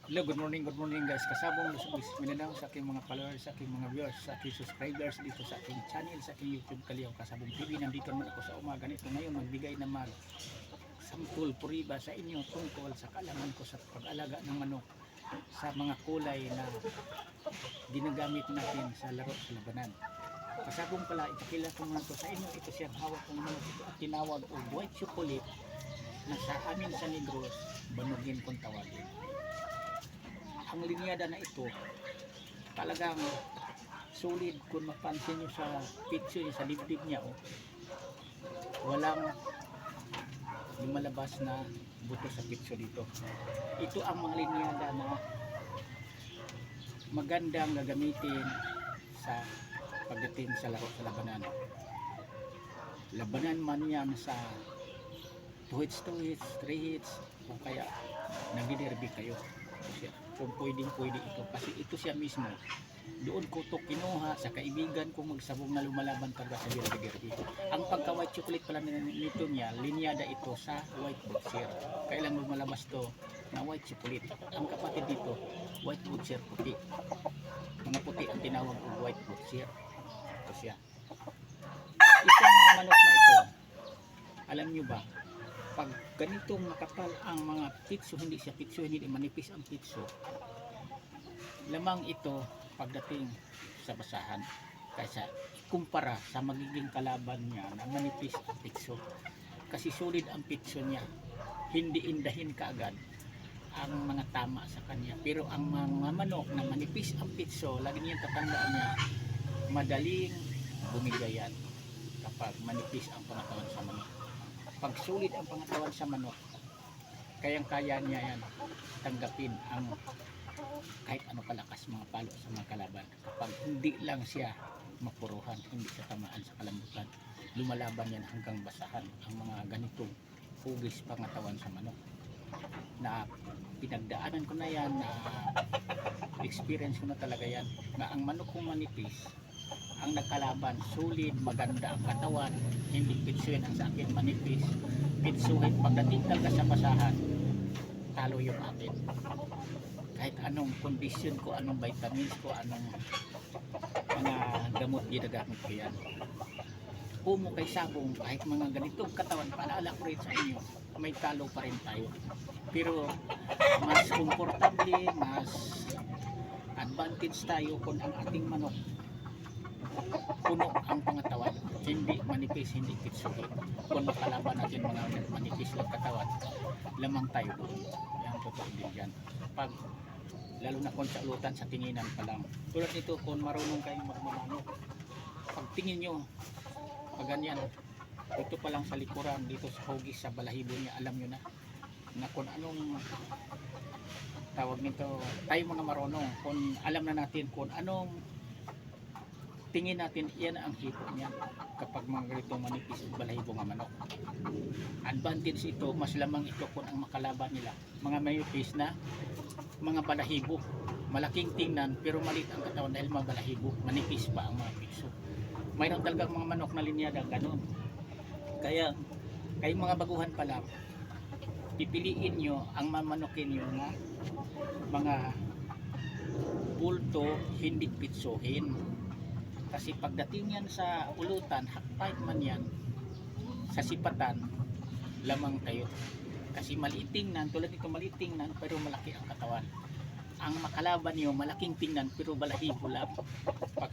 Hello, good morning guys. Kasabong lusog minanaw sa aking mga followers, sa aking mga viewers, sa aking subscribers dito sa aking channel, sa aking YouTube Kaliyaw Kasabong TV. Nandito naman ako sa umaga nito ngayon magbigay ng mag sample puriba sa inyo tungkol sa kaalaman ko sa pag-alaga ng manok sa mga kulay na ginagamit natin sa laro sa labanan. Kasabong pala, ipakila ko muna to sa inyo. Ito siyang hawak kong manok ito at tinawag o white chocolate na sa amin sa Negros, banugin kung tawagin. Ang linyada na ito talagang solid. Kung mapansin nyo sa picture niya, sa dibdib niya, walang lumalabas na buto sa picture dito. Ito ang mga linyada na magandang gagamitin sa pagdating sa laro sa labanan. Labanan man yan sa 2 hits, 3 hits, o kaya nagdiderby kayo. Kung pwede ito, kasi ito siya mismo doon ko to kinuha sa kaibigan kong magsabong na lumalaban para sa derby. Ang pagka white chocolate pala nito niya, linyada ito sa white boxer. Kailang lumalabas to na white chocolate. Ang kapatid dito, white boxer puti. Mga puti ang tinawag ko white boxer. Ito siya. Itong mga manok na ito, alam nyo ba, pag ganitong makapal ang mga pitso, hindi siya pitso, hindi manipis ang pitso, lamang ito pagdating sa basahan kaysa kumpara sa magiging kalaban niya na manipis ang pitso. Kasi solid ang pitso niya, hindi indahin kaagad ang mga tama sa kanya. Pero ang mga manok na manipis ang pitso, lagi niyang tatandaan niya, madaling bumigayan kapag manipis ang pangatawan sa manok. Pag sulit ang pangatawan sa manok, kayang-kaya niya yan tanggapin ang kahit ano kalakas mga palo sa mga kalaban. Kapag hindi lang siya mapuruhan, hindi siya tamaan sa kalambutan, lumalaban yan hanggang basahan ang mga ganitong hugis pangatawan sa manok. Na pinagdaanan ko na yan, na experience ko na talaga yan, na ang manok kong manipis, ang nagkalaban, sulit, maganda ang katawan, hindi pitsuhin ang sa akin manipis, pitsuhin pagdating talaga sa basahan, talo yung akin. Kahit anong kondisyon ko, anong vitamins ko, anong mga gamot ginagamit ko yan. Kumo kay sabong, kahit mga ganitong katawan, paalala ko rin sa inyo, may talo pa rin tayo. Pero mas komportable, mas advantage tayo kung ang ating manok puno ang pangatawan, hindi manipis, hindi pitsuhin. Kung makalaban natin mga manipis lang katawan, lamang tayo doon. Yan, totoo din yan. Pag, lalo na kung sa lutan, sa tinginan pa lang. Tulad nito, kung marunong kayong magmamanok, pag tingin nyo, pag ganyan, ito pa lang sa likuran, dito sa hugis, sa balahibo niya, alam nyo na kung anong tawag nito, tayo mga marunong, kung alam na natin kung anong tingin natin, yan ang hipo niya kapag mga ganitong manipis at balahibo nga manok. Advantage ito, mas lamang ito kung ang makalaban nila mga manipis na mga balahibo, malaking tingnan pero maliit ang katawan dahil mga balahibo, manipis pa ang mga piso. Mayroon talagang mga manok na linyada ganun. Kaya kayong mga baguhan pa lang, pipiliin nyo ang mamanokin nyo na mga bulto, hindi pitsuhin. Kasi pagdating yan sa ulutan, hakpait man yan, sa sipatan, lamang kayo. Kasi maliit tingnan, tulad nito maliit tingnan, pero malaki ang katawan. Ang makalaban niyo, malaking tingnan, pero balahibo lang. Pag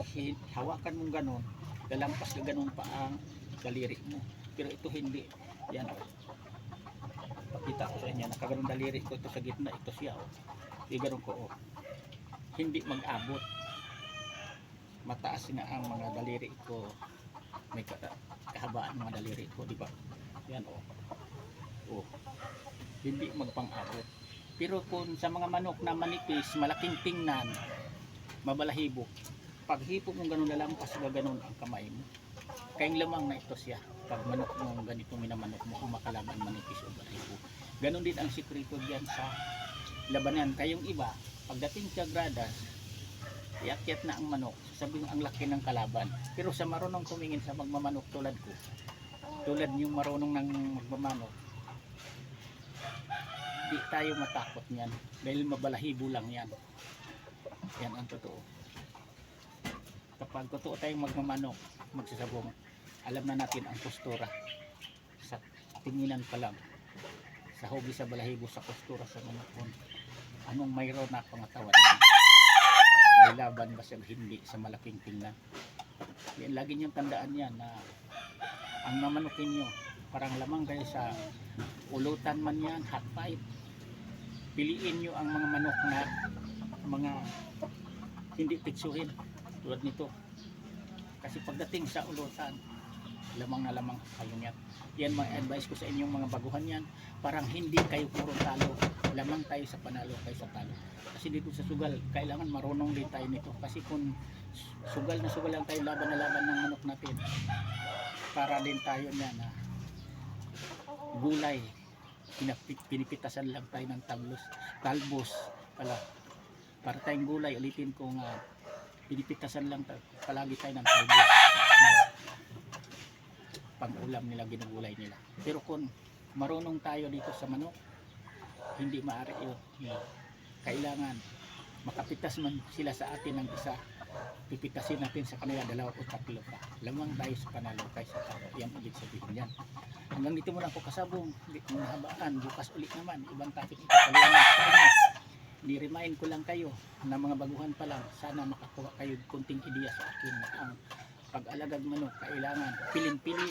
hawakan mong ganon, lalampas ka ganon pa ang daliri mo. Pero ito hindi. Yan o. Pakita ko sa inyo, nakaganon daliri ko ito sa gitna, ito siya o. Iganon ko o. Hindi mag-abot. Mataas na ang mga daliri ko, may kahabaan mga daliri ko, di ba? Yan oh, hindi magpang-abot. Pero kung sa mga manok na manipis, malaking tingnan, mabalahibo, pag hipo mong ganun lalampas ka ganun ang kamay mo, kayang lamang na ito siya. Pag manok mo ganito minamanok mo, makalaban manipis o balahibo, ganun din ang sikreto diyan sa labanan. Kayong iba, pagdating sa gradas, iakyat na ang manok, sasabihin ang laki ng kalaban. Pero sa marunong tumingin sa magmamanok tulad ko, tulad yung marunong ng magmamanok, Di tayo matakot niyan dahil mabalahibo lang yan. Yan ang totoo. Kapag totoo tayong magmamanok, magsasabong, alam na natin ang postura. Sa tinginan pa lang, sa hobi sa balahibo, sa postura sa manok, kung anong mayroon na pangatawan niya. May laban ba siya hindi sa malaking tingnan. Yan, lagi niyong tandaan yan na ang mamanukin nyo, parang lamang kayo sa ulutan man yan, hot pipe. Piliin nyo ang mga manok na mga hindi tiksuhin tulad nito. Kasi pagdating sa ulutan, lamang na lamang kayo niyan. Yan mga advice ko sa inyong mga baguhan yan. Parang hindi kayo puro talo, lamang tayo sa panalo, kayo sa talo. Kasi dito sa sugal, kailangan marunong din tayo nito. Kasi kung sugal na sugal lang tayo, laban na laban ng manok natin, para din tayo na gulay, pinipitasan lang tayo ng talbos pala. Para tayong gulay, ulitin ko nga, pinipitasan lang palagi tayo ng talbos. Pang-ulam nila, ginugulay nila. Pero kung marunong tayo dito sa manok, hindi maaari yun. Kailangan makapitas man sila sa atin ng isa, pipitasin natin sa kanila 2 o 3 pa. Lamang tayo sa panalo, kayo sa talo. Yan ulit sabihin yan. Hanggang dito muna ako kasabong, hindi ko nahabaan. Bukas ulit naman, ibang topic ito. Paliwanag sa inyo. Ni-remind ko lang kayo na mga baguhan pa lang, sana makakuha kayo kunting ideya sa akin na ang pag-alagag manok, kailangan piling-pili,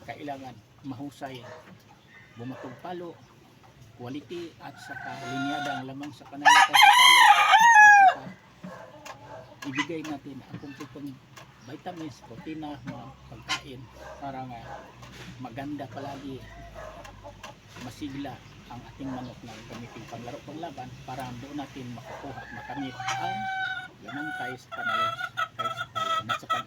kailangan mahusay, bumatog palo, quality, at saka linyadang lamang sa panalo kay sa talo, at saka ibigay natin ang kumpletong vitamins, protina, mga pagkain para nga maganda palagi, masigla ang ating manok na gamitin panglaro paglaban para doon natin makukuha, makamit ang lamang tayo sa panalo, tayo sa talo, at sa pag